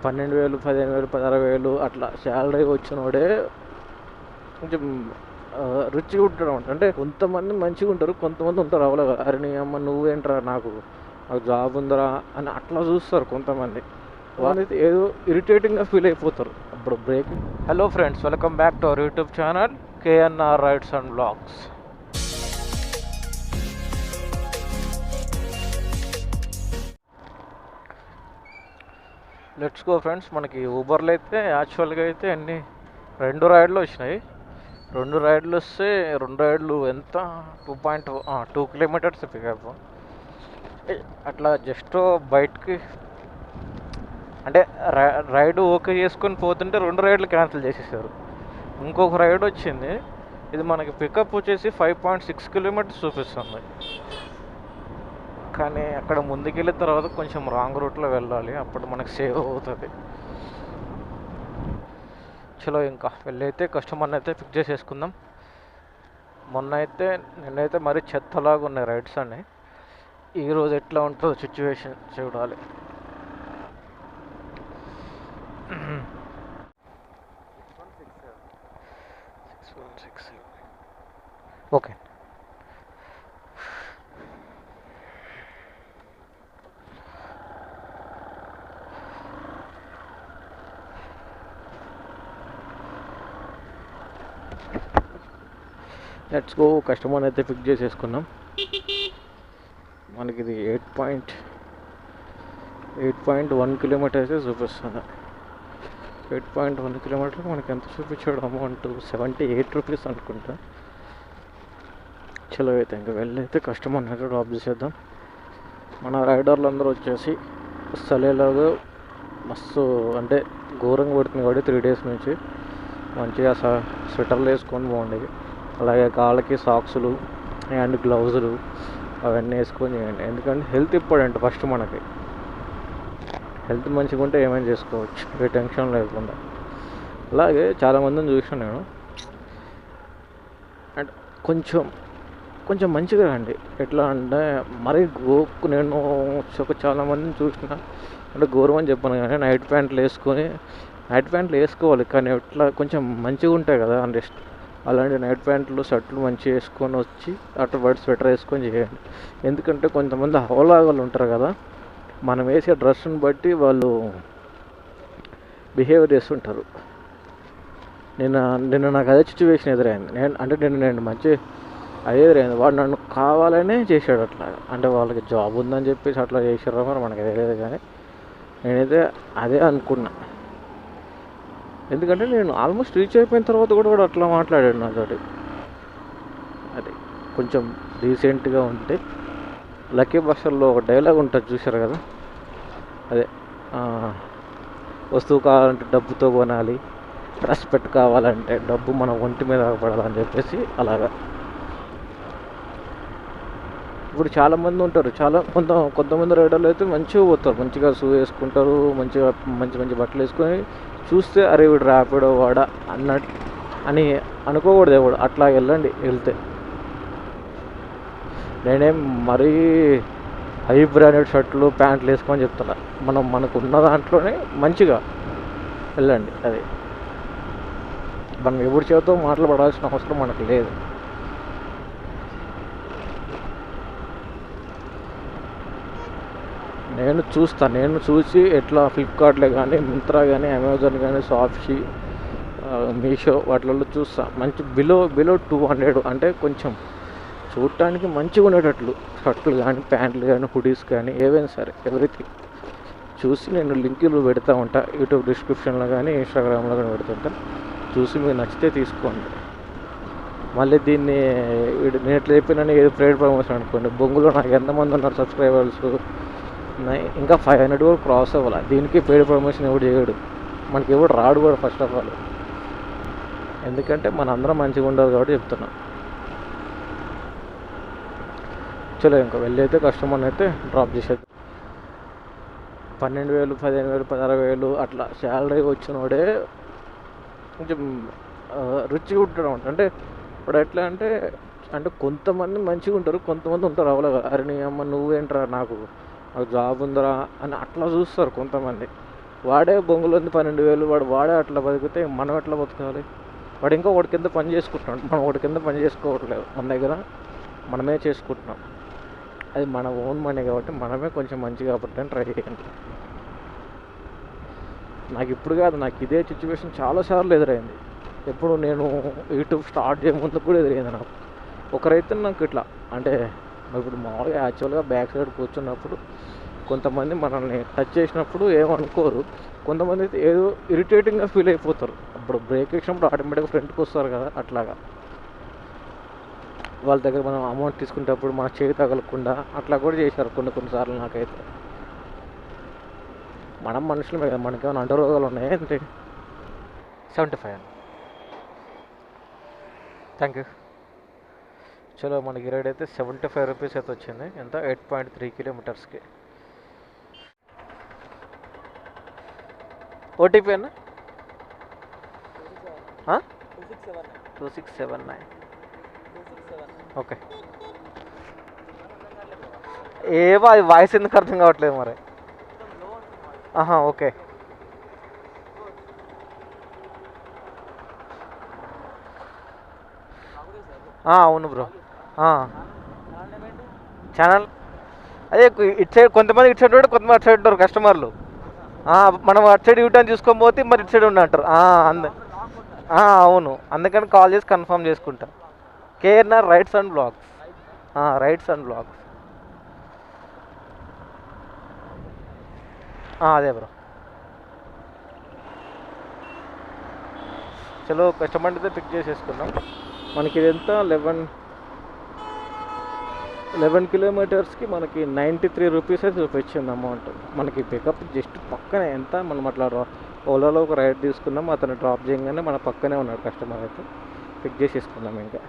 12,000, 15,000, 16,000 అట్లా శాలరీ వచ్చినోడే కొంచెం రిచ్గా ఉంటాడు అనమాట. అంటే కొంతమంది మంచిగా ఉంటారు, కొంతమంది ఉంటారు అవలగా, అరే నీ అమ్మ నువ్వేంట్రా, నాకు జాబ్ ఉందిరా అని అట్లా చూస్తారు కొంతమంది. వాళ్ళైతే ఏదో ఇరిటేటింగ్గా ఫీల్ అయిపోతారు అప్పుడు break. Hello friends, welcome back to our YouTube channel KNR rides and blogs. Let's go friends. మనకి ఊబర్లో అయితే యాక్చువల్గా అయితే అన్ని 2 రైడ్లు వచ్చినాయి. 2 రైడ్లు వస్తే 2 రైడ్లు ఎంత 2 కిలోమీటర్స్ పికప్. అట్లా జస్ట్ బయటికి అంటే రైడ్ ఓకే చేసుకొని పోతుంటే 2 రైడ్లు క్యాన్సిల్ చేసేసారు. ఇంకొక రైడ్ వచ్చింది, ఇది మనకి పికప్ వచ్చేసి 5.6 కిలోమీటర్స్ చూపిస్తుంది. కానీ అక్కడ ముందుకెళ్ళిన తర్వాత కొంచెం రాంగ్ రూట్లో వెళ్ళాలి, అప్పుడు మనకు సేవ్ అవుతుంది. చలో ఇంకా వెళ్ళైతే కస్టమర్ని అయితే పిక్ చేసేసుకుందాం. నిన్నైతే మరీ చెత్తలాగా ఉన్నాయి రైడ్స్ అన్నీ. ఈరోజు ఎట్లా ఉంటుందో సిచ్యువేషన్ చూడాలి. Okay, let's go. కస్టమర్ అయితే పిక్ చేసేసుకున్నాం. మనకి ఇది 8.1 కిలోమీటర్స్ చూపిస్తుంది. 8.1 కిలోమీటర్ మనకి ఎంత చూపించాడు అమౌంట్, 78 రూపీస్ అనుకుంటా. చలో అయితే ఇంకా వెళ్ళైతే కస్టమర్ని అయితే డ్రాప్ చేసేద్దాం. మన రైడర్లు అందరూ వచ్చేసి సలేలాగా మస్తు అంటే ఘోరంగా పడుతుంది కాబట్టి 3 డేస్ నుంచి మంచిగా స్వెటర్లు వేసుకొని బాగుండేవి. అలాగే కాళ్ళకి సాక్సులు అండ్ గ్లౌజులు అవన్నీ వేసుకొని చేయండి. ఎందుకంటే హెల్త్ ఇంపార్టెంట్ ఫస్ట్. మనకి హెల్త్ మంచిగా ఉంటే ఏమైనా చేసుకోవచ్చు, ఏ టెన్షన్ లేకుండా. అలాగే చాలామందిని చూసాను నేను, అంటే కొంచెం మంచిగా రండి. ఎట్లా అంటే మరీ నేను చాలామందిని చూసిన, అంటే ఘోరం అని చెప్పాను కానీ నైట్ ప్యాంట్లు వేసుకోవాలి, కానీ ఎట్లా కొంచెం మంచిగా ఉంటాయి కదా అంటే అలాంటి నైట్ ప్యాంట్లు షర్ట్లు మంచిగా వేసుకొని వచ్చి అటు బయట స్వెటర్ వేసుకొని చేయండి. ఎందుకంటే కొంతమంది హవలాగాలు ఉంటారు కదా, మనం వేసే డ్రెస్ని బట్టి వాళ్ళు బిహేవియర్ చేస్తుంటారు. నిన్న నాకు అదే సిచ్యువేషన్ ఎదురైంది. నేను మంచి అదే ఎదురైంది. వాడు నన్ను కావాలనే చేశాడు అట్లా. అంటే వాళ్ళకి జాబ్ ఉందని చెప్పేసి అట్లా చేసారో మరి మనకి తెలియదు, కానీ నేనైతే అదే అనుకున్నా. ఎందుకంటే నేను ఆల్మోస్ట్ రీచ్ అయిపోయిన తర్వాత కూడా అట్లా మాట్లాడాడు నాతోటి. అది కొంచెం రీసెంట్గా ఉంటే లక్కీ భాషల్లో ఒక డైలాగ్ ఉంటుంది చూసారు కదా, అదే వస్తువు కావాలంటే డబ్బుతో కొనాలి, రెస్పెక్ట్ కావాలంటే డబ్బు మన ఒంటి మీద పడాలని చెప్పేసి అలాగా. ఇప్పుడు చాలామంది ఉంటారు, కొంతమంది రైడర్లు అయితే మంచిగా పోతారు, మంచిగా షూ వేసుకుంటారు, మంచి బట్టలు వేసుకొని చూస్తే అరే వీడు ర్యాపిడో వాడా అని అనుకోకూడదు ఎవడు. అట్లా వెళ్తే నేనేం మరీ హై బ్రాండెడ్ షర్ట్లు ప్యాంట్లు వేసుకొని చెప్తున్నా. మనకు ఉన్న దాంట్లోనే మంచిగా వెళ్ళండి. అది మనం ఎవరి చేతో మాట్లాడాల్సిన అవసరం మనకు లేదు. నేను చూసి ఎట్లా ఫ్లిప్కార్ట్లో కానీ, మింత్రా కానీ, అమెజాన్ కానీ, షాప్సీ, మీషో వాటిల్లో చూస్తా మంచి బిలో 200, అంటే కొంచెం చూడటానికి మంచిగా ఉండేటట్లు షర్ట్లు కానీ, ప్యాంట్లు కానీ, హుడీస్ కానీ, ఏవైనా సరే ఎవ్రీథింగ్ చూసి నేను లింకులు పెడతా ఉంటా. యూట్యూబ్ డిస్క్రిప్షన్లో కానీ, ఇన్స్టాగ్రామ్లో కానీ పెడుతుంటా. చూసి మీకు నచ్చితే తీసుకోండి. మళ్ళీ దీన్ని నేను ఎట్లా చెప్పినా ఏదో ప్రైవేట్ ప్రమోషన్ అనుకోండి. బొంగులో నాకు ఎంతమంది ఉన్నారు సబ్స్క్రైబర్స్, ఇంకా 500 కూడా క్రాస్ అవ్వాలి. దీనికి పెయిడ్ ప్రమోషన్ ఎవడు చేయడు, మనకి ఎవడు రాడు కూడా ఫస్ట్ ఆఫ్ ఆల్. ఎందుకంటే మన అందరం మంచిగా ఉండదు కాబట్టి చెప్తున్నా. చలో ఇంకా వెళ్ళైతే కస్టమర్ని అయితే డ్రాప్ చేసేది. 12,000, 15,000, 16,000 అట్లా శాలరీ వచ్చినోడే కొంచెం రిచ్గా ఉంటాడు అనమాట. అంటే ఇప్పుడు ఎట్లా అంటే కొంతమంది మంచిగా ఉంటారు, కొంతమంది ఉంటారు అవలగా, అరే నీ అమ్మ నువ్వేంట్రా, నాకు జాబ్ ఉందిరా అని అట్లా చూస్తారు కొంతమంది. వాడే బొంగులో 12,000 వాడే అట్లా బతికితే మనం ఎట్లా బతకాలి? వాడు ఇంకా ఒకటి కింద పని చేసుకుంటున్నాడు, మనం ఒకటి కింద పని చేసుకోవట్లేదు. మన దగ్గర మనమే చేసుకుంటున్నాం. అది మన ఓన్ మనీ కాబట్టి మనమే కొంచెం మంచిగా పట్టడానికి ట్రై చేయండి. నాకు ఇప్పుడు కాదు, నాకు ఇదే సిచ్యువేషన్ చాలాసార్లు ఎదురైంది. ఎప్పుడు నేను యూట్యూబ్ స్టార్ట్ చేయముందు కూడా ఎదురైంది నాకు. ఒకరైతే నాకు ఇట్లా అంటే ఇప్పుడు మామూలుగా యాక్చువల్గా బ్యాక్ సైడ్ కూర్చున్నప్పుడు కొంతమంది మనల్ని టచ్ చేసినప్పుడు ఏమనుకోరు, కొంతమంది అయితే ఏదో ఇరిటేటింగ్గా ఫీల్ అయిపోతారు. అప్పుడు బ్రేక్ వేసినప్పుడు ఆటోమేటిక్గా ఫ్రంట్కి వస్తారు కదా, అట్లాగా వాళ్ళ దగ్గర మనం అమౌంట్ తీసుకునేటప్పుడు మన చేయి తగలకుండా అట్లా కూడా చేశారు కొన్నిసార్లు. నాకైతే మనం మనుషులమే కదా, మనకేమైనా అంటరోగాలు ఉన్నాయా ఏంటి? 75. Thank you. చలో మనకి రైడ్ అయితే 75 రూపీస్ అయితే వచ్చింది. ఎంత? 8.3 కిలోమీటర్స్కి. ఓటీపీ అన్న 2679. ఓకే. ఏమో అది వాయిస్ ఎందుకు అర్థం కావట్లేదు మరి. ఓకే. అవును బ్రో. ఛానల్ అదే ఇటు సైడ్ కొంతమంది ఇటు సైడ్ ఉంటారు, కొంతమంది అటు సైడ్ ఉంటారు కస్టమర్లు. మనం అటు సైడ్ యూటర్న్ చూసుకొని పోతే మరి ఇటు సైడ్ ఉన్నట్టారు. అవును, అందుకని కాల్ చేసి కన్ఫర్మ్ చేసుకుంటా. KRR rides and blogs. Rides and blogs అదే బ్రో. చలో కస్టమర్ అయితే పిక్ చేసేసుకున్నాం. మనకి ఇదంతా 11 కిలోమీటర్స్కి మనకి 93 రూపీస్ అయితే చూపించింది అమౌంట్. మనకి పికప్ జస్ట్ పక్కనే. ఎంత మనం అట్లా ఓలాలో ఒక రైడ్ తీసుకున్నాం, అతను డ్రాప్ చేయగానే మన పక్కనే ఉన్నాడు కస్టమర్. అయితే పిక్ చేసేసుకున్నాం ఇంకా.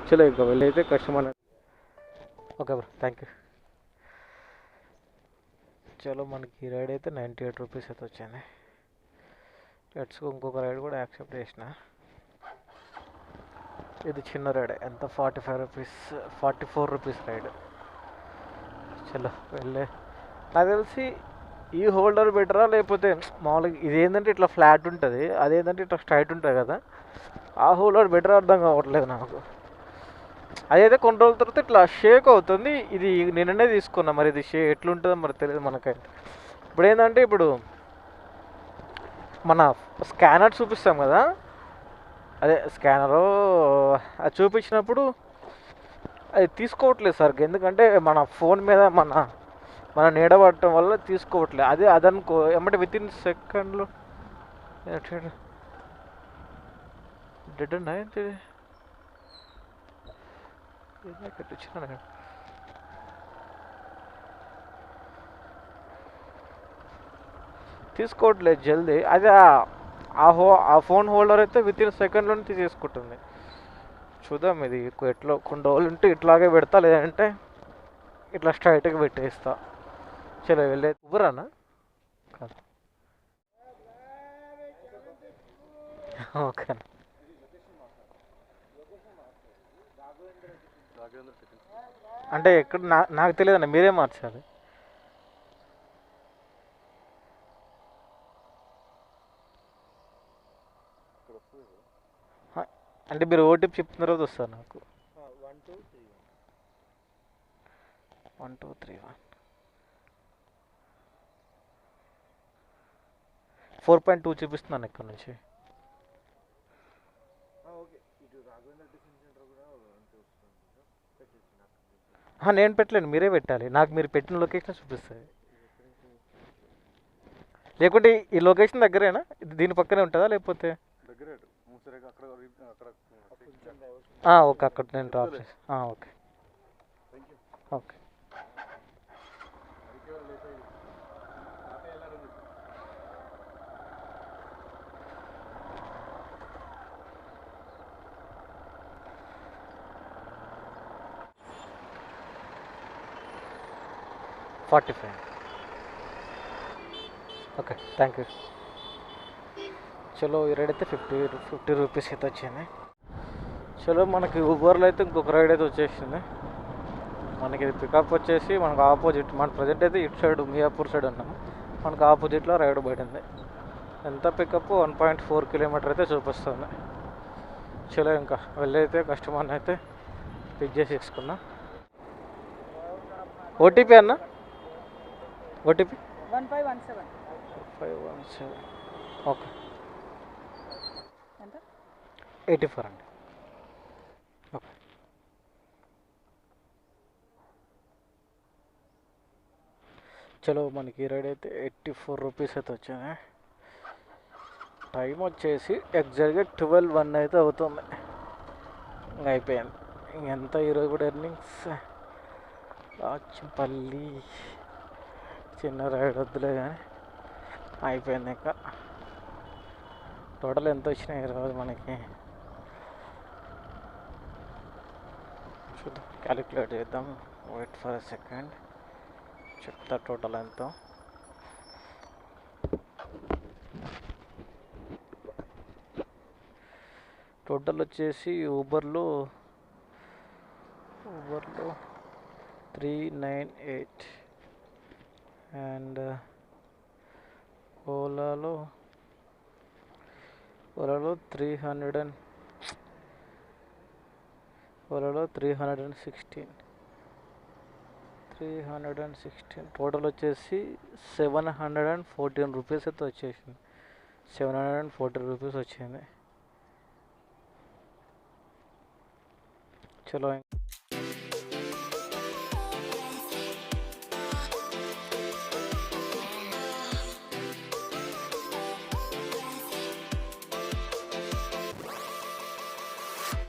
చలో ఇంకా వెళ్ళైతే customer. Okay bro, thank you. చలో మనకి రైడ్ అయితే 98 రూపీస్ అయితే వచ్చింది. లెట్స్ ఇంకొక రైడ్ కూడా యాక్సెప్ట్ చేసిన. ఇది చిన్న రైడ్. ఎంత? 44 రూపీస్ రైడ్. చలో వెళ్ళే. నాకు తెలిసి ఈ హోల్డర్ బెటరా లేకపోతే మామూలుగా ఇదేంటంటే ఇట్లా ఫ్లాట్ ఉంటుంది, అదేంటంటే ఇట్లా స్ట్రైట్ ఉంటుంది కదా, ఆ హోల్డర్ బెటర్ అర్థం కావట్లేదు నాకు. అదైతే కొన్ని రోజుల తర్వాత ఇట్లా షేక్ అవుతుంది. ఇది నిన్ననే తీసుకున్నా, మరి ఇది ఎట్లుంటుందో మరి తెలియదు మనకైతే. ఇప్పుడు ఏంటంటే ఇప్పుడు మన స్కానర్ చూపిస్తాం కదా, అదే స్కానరు అది చూపించినప్పుడు అది తీసుకోవట్లేదు సార్. ఎందుకంటే మన ఫోన్ మీద మన నీడ పడటం వల్ల తీసుకోవట్లేదు. అదే అదనుకో ఏమంటే విత్ ఇన్ సెకండ్లో డెడ్ అండి. ఏంటి వచ్చిన తీసుకోవట్లేదు జల్దీ. అదే ఆ ఫోన్ హోల్డర్ అయితే విత్ ఇన్ సెకండ్లోనే తీసేసుకుంటుంది. చూద్దాం ఇది ఎట్లా కొన్ని రోజులు ఉంటే ఇట్లాగే పెడతా, లేదంటే ఇట్లా స్ట్రైట్గా పెట్టేస్తా. చలో వెళ్ళే. ఉబరానా కాదు. ఓకే. అంటే ఎక్కడ నాకు తెలియదన్న, మీరే మార్చాలి. అంటే మీరు ఓటీపీ చెప్పిన తర్వాత వస్తారు నాకు. 1231 4.2 చూపిస్తున్నాను ఇక్కడ నుంచి. నేను పెట్టలేను, మీరే పెట్టాలి. నాకు మీరు పెట్టిన లొకేషన్ చూపిస్తుంది. లేకుంటే ఈ లొకేషన్ దగ్గరేనా? దీని పక్కనే ఉంటుందా లేకపోతే? ఓకే, అక్కడ నేను డ్రాప్ చేసి. Okay okay. $45. Okay, thank you. చలో ఈ రైడ్ అయితే 50 రూపీస్ అయితే వచ్చింది. చలో మనకి ఊబర్లో అయితే ఇంకొక రైడ్ అయితే వచ్చేసింది. మనకి ఇది పికప్ వచ్చేసి మనకు ఆపోజిట్. మన ప్రజెంట్ అయితే ఇటు సైడ్ మియాపూర్ సైడ్ ఉన్నాము. మనకు ఆపోజిట్లో రైడ్ పడింది. ఎంత పికప్ 1.4 కిలోమీటర్ అయితే చూపిస్తుంది. చలో ఇంకా వెళ్ళైతే కస్టమర్ని అయితే పిక్ చేసేసుకున్నా. ఓటీపీ అన్న, ఓటీపీ 1517. ఓకే, 84 అండి. ఓకే, చలో మనకి రైడ్ అయితే 84 రూపీస్ అయితే వచ్చింది. టైం వచ్చేసి ఎగ్జాక్ట్గా 12:01 అయితే అవుతుంది. ఇంకా అయిపోయింది. ఇంకెంత ఈరోజు కూడా ఎర్నింగ్స్. రాచంపల్లి చిన్న రైడ్ వద్దులే కానీ అయిపోయింది. ఇంకా టోటల్ ఎంత వచ్చినాయి ఈరోజు మనకి చూద్దాం, క్యాలిక్యులేట్ చేద్దాం. వెయిట్ ఫర్ ఎ సెకండ్, చెప్తా టోటల్ ఎంతో. టోటల్ వచ్చేసి ఊబర్లో 398 అండ్ ఓలాలో 316. టోటల్ వచ్చేసి 714 రూపీస్ అయితే వచ్చేసింది. 740 రూపీస్ వచ్చింది. చలో.